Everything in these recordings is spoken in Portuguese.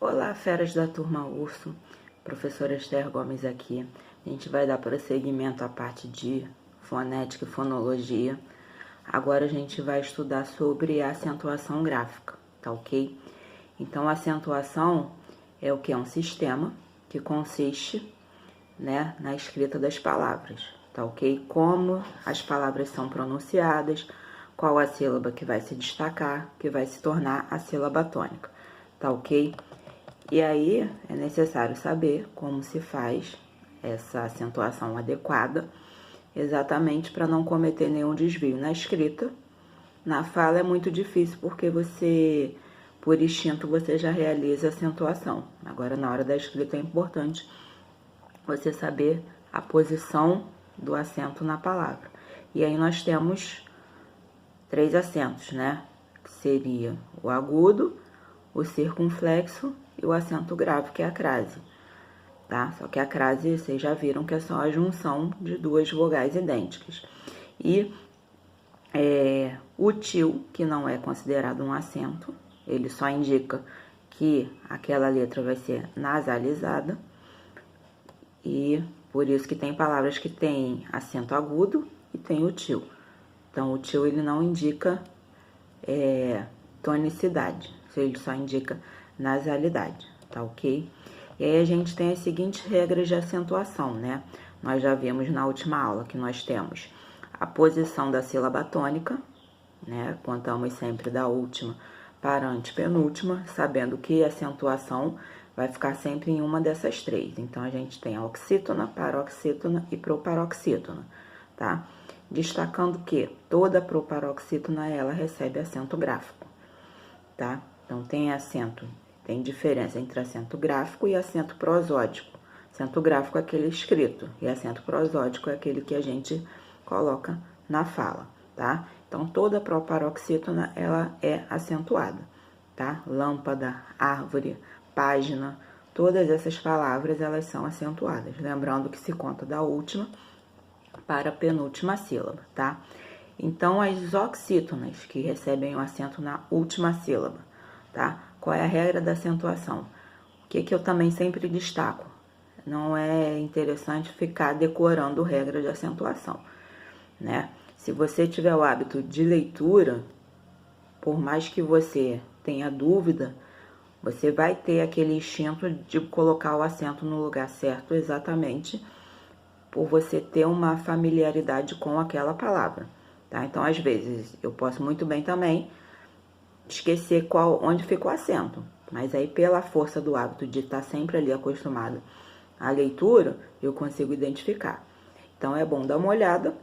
Olá, feras da turma Urso, professora Esther Gomes aqui. A gente vai dar prosseguimento à parte de fonética e fonologia. Agora a gente vai estudar sobre a acentuação gráfica, tá ok? Então, a acentuação é o que? É um sistema que consiste, na escrita das palavras, tá ok? Como as palavras são pronunciadas, qual a sílaba que vai se destacar, que vai se tornar a sílaba tônica, tá ok? E aí é necessário saber como se faz essa acentuação adequada, exatamente para não cometer nenhum desvio na escrita. Na fala é muito difícil porque você, por instinto, você já realiza a acentuação. Agora, na hora da escrita é importante você saber a posição do acento na palavra. E aí nós temos 3 acentos, Que seria o agudo, o circunflexo e o acento grave, que é a crase, tá? Só que a crase, vocês já viram que é só a junção de duas vogais idênticas. E o til, que não é considerado um acento, ele só indica que aquela letra vai ser nasalizada, e por isso que tem palavras que têm acento agudo e tem o til. Então, o til, ele não indica tonicidade, ele só indica nasalidade, tá ok? E aí a gente tem as seguintes regras de acentuação, Nós já vimos na última aula que nós temos a posição da sílaba tônica, Contamos sempre da última para a antepenúltima, sabendo que a acentuação vai ficar sempre em uma dessas três. Então, a gente tem a oxítona, paroxítona e proparoxítona, tá? Destacando que toda proparoxítona, ela recebe acento gráfico, tá? Então, tem diferença entre acento gráfico e acento prosódico. Acento gráfico é aquele escrito e acento prosódico é aquele que a gente coloca na fala, tá? Então, toda proparoxítona, ela é acentuada, tá? Lâmpada, árvore, página, todas essas palavras, elas são acentuadas. Lembrando que se conta da última para a penúltima sílaba, tá? Então, as oxítonas, que recebem o acento na última sílaba, tá? Qual é a regra da acentuação? O que eu também sempre destaco? Não é interessante ficar decorando regra de acentuação, Se você tiver o hábito de leitura, por mais que você tenha dúvida, você vai ter aquele instinto de colocar o acento no lugar certo exatamente por você ter uma familiaridade com aquela palavra, tá? Então, às vezes, eu posso muito bem também esquecer onde fica o acento, mas aí pela força do hábito de estar sempre ali acostumado à leitura, eu consigo identificar. Então, é bom dar uma olhada,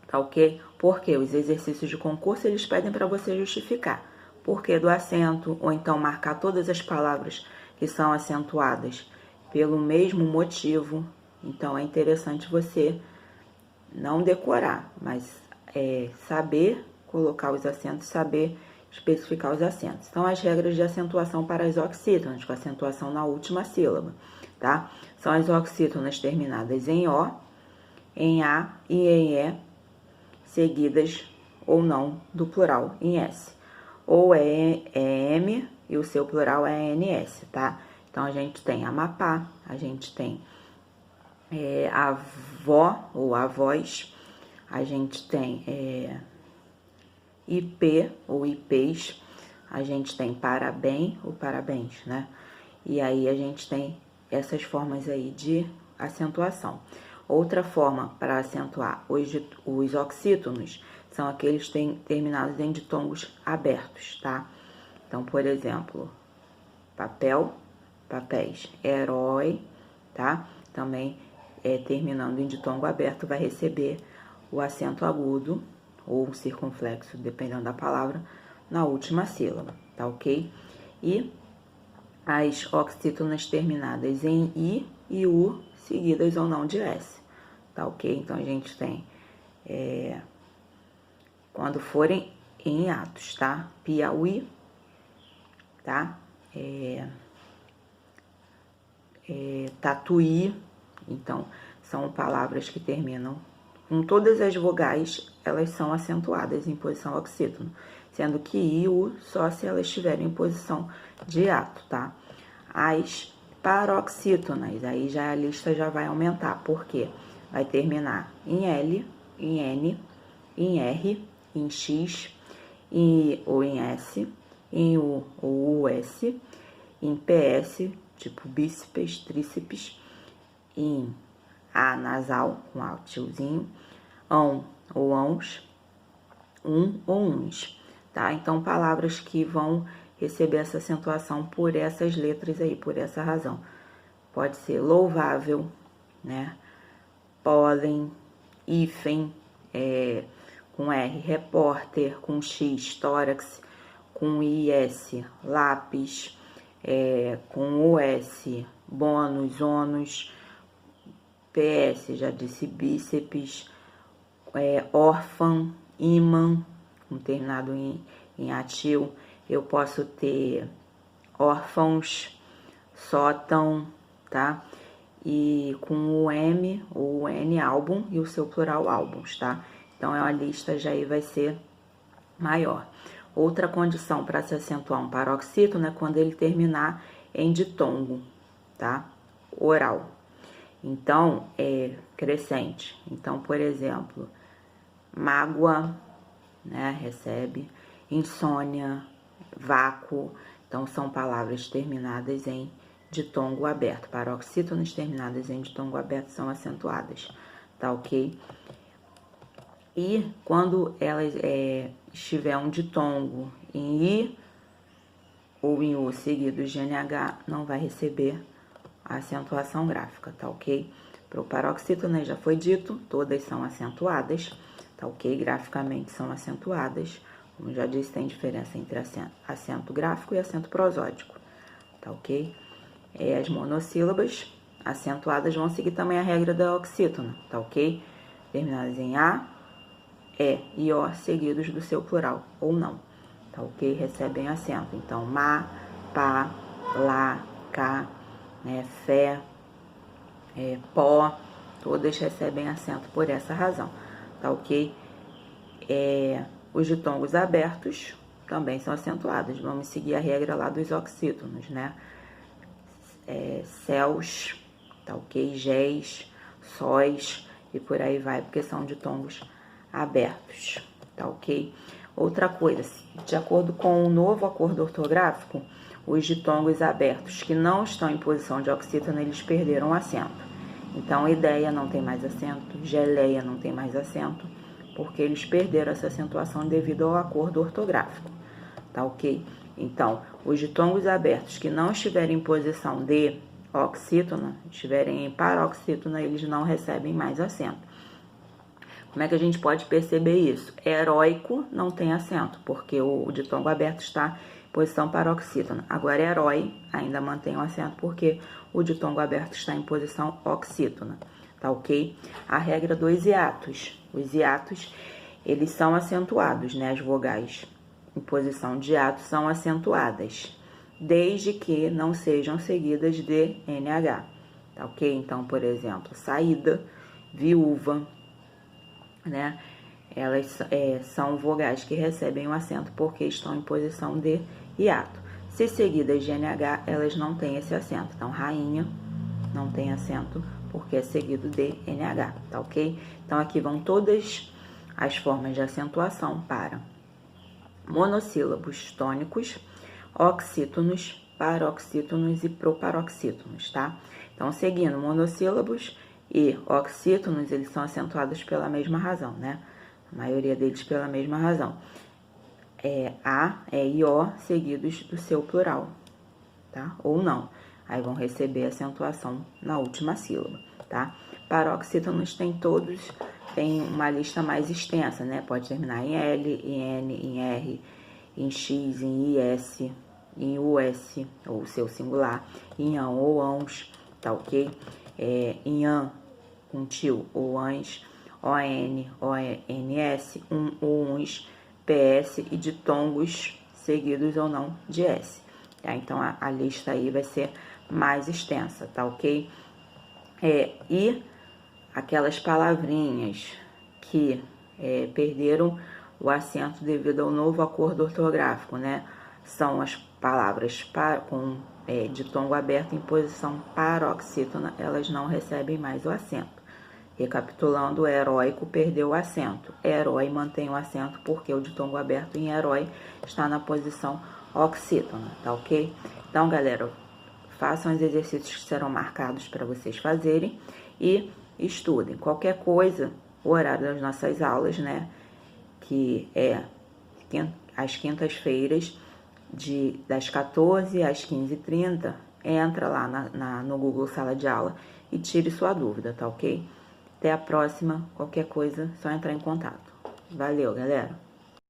tá ok? Porque os exercícios de concurso, eles pedem para você justificar porquê do acento, ou então marcar todas as palavras que são acentuadas pelo mesmo motivo. Então, é interessante você não decorar, mas saber colocar os acentos, saber especificar os acentos. Então, as regras de acentuação para as oxítonas, com acentuação na última sílaba, tá? São as oxítonas terminadas em O, em A e em E, seguidas ou não do plural em S. Ou é M e o seu plural é NS, tá? Então, a gente tem Amapá, a gente tem avó ou avós, a gente tem IP ou IPs, a gente tem parabéns ou parabéns, E aí a gente tem essas formas aí de acentuação. Outra forma para acentuar os oxítonos são aqueles terminados em ditongos abertos, tá? Então, por exemplo, papel, papéis, herói, tá? Também terminando em ditongo aberto, vai receber o acento agudo ou circunflexo, dependendo da palavra, na última sílaba, tá ok? E as oxítonas terminadas em I e U, seguidas ou não de S, tá ok? Então, a gente tem, quando forem em atos, tá? Piauí, tá? Tatuí. Então, são palavras que terminam com todas as vogais, elas são acentuadas em posição oxítona, sendo que I e U só se elas estiverem em posição de ato, tá? as paroxítonas. Aí já a lista já vai aumentar, porque vai terminar em L, em N, em R, em X, em I ou em S, em U ou US, em PS, tipo bíceps, tríceps, em A nasal, com A tiozinho, ão ou ãos, ou uns, tá? Então, palavras que vão receber essa acentuação por essas letras aí, por essa razão. Pode ser louvável, né? Pólen, hífen, com R, repórter, com X, tórax, com IS, lápis, com US, bônus, ônus, PS, já disse bíceps, órfã, ímã, com terminado em atil. Eu posso ter órfãos, sótão, tá? E com o M ou o N, álbum, e o seu plural, álbuns, tá? Então, a lista já aí vai ser maior. Outra condição para se acentuar um paroxítono é quando ele terminar em ditongo, tá? Oral. Então, é crescente. Então, por exemplo, mágoa, né? Recebe, insônia, vácuo. Então, são palavras terminadas em ditongo aberto. Paroxítonos terminadas em ditongo aberto são acentuadas, tá ok? E quando elas estiver um ditongo em I ou em U seguidos de NH, não vai receber a acentuação gráfica, tá ok? Para o paroxítono já foi dito, todas são acentuadas, tá ok? Graficamente são acentuadas. Como já disse, tem diferença entre acento gráfico e acento prosódico, tá ok? As monossílabas acentuadas vão seguir também a regra da oxítona, tá ok? Terminadas em A, e O seguidos do seu plural, ou não, tá ok? Recebem acento. Então, má, pá, lá, cá, né, fé, pó, todas recebem acento por essa razão, tá ok? Os ditongos abertos também são acentuados. Vamos seguir a regra lá dos oxítonos, né? Céus, tá ok? Géis, sóis e por aí vai, porque são ditongos abertos, tá ok? Outra coisa, de acordo com o novo acordo ortográfico, os ditongos abertos que não estão em posição de oxítona, eles perderam acento. Então, ideia não tem mais acento, geleia não tem mais acento, porque eles perderam essa acentuação devido ao acordo ortográfico, tá ok? Então, os ditongos abertos que não estiverem em posição de oxítona, estiverem em paroxítona, eles não recebem mais acento. Como é que a gente pode perceber isso? Heróico não tem acento, porque o ditongo aberto está em posição paroxítona. Agora, herói ainda mantém o acento, porque o ditongo aberto está em posição oxítona, tá ok? A regra dos hiatos. Os hiatos, eles são acentuados, né? As vogais em posição de hiato são acentuadas, desde que não sejam seguidas de NH, tá ok? Então, por exemplo, saída, viúva, né? Elas são vogais que recebem o acento porque estão em posição de hiato. Se seguidas de NH, elas não têm esse acento. Então, rainha não tem acento porque é seguido de NH, tá ok? Então, aqui vão todas as formas de acentuação para monossílabos tônicos, oxítonos, paroxítonos e proparoxítonos, tá? Então, seguindo monossílabos e oxítonos, eles são acentuados pela mesma razão, né? A maioria deles pela mesma razão. A, e O seguidos do seu plural, tá? Ou não. Aí vão receber acentuação na última sílaba, tá? Paroxítonos tem uma lista mais extensa, né? Pode terminar em L, em N, em R, em X, em IS, em US, ou seu singular, em ão ou ãos, tá ok? Em an, com tio ou ãs, ON, ONS, ou uns, PS e ditongos seguidos ou não de S, tá? Então, a lista aí vai ser mais extensa, tá ok? E aquelas palavrinhas que perderam o acento devido ao novo acordo ortográfico, né? São as palavras com ditongo aberto em posição paroxítona, elas não recebem mais o acento. Recapitulando, o heróico perdeu o acento. Herói mantém o acento porque o ditongo aberto em herói está na posição oxítona, tá ok? Então, galera, façam os exercícios que serão marcados para vocês fazerem e estudem. Qualquer coisa, o horário das nossas aulas, né? Que é às quintas-feiras, das 14 às 15h30, entra lá no Google Sala de Aula e tire sua dúvida, tá ok? Até a próxima, qualquer coisa, só entrar em contato. Valeu, galera!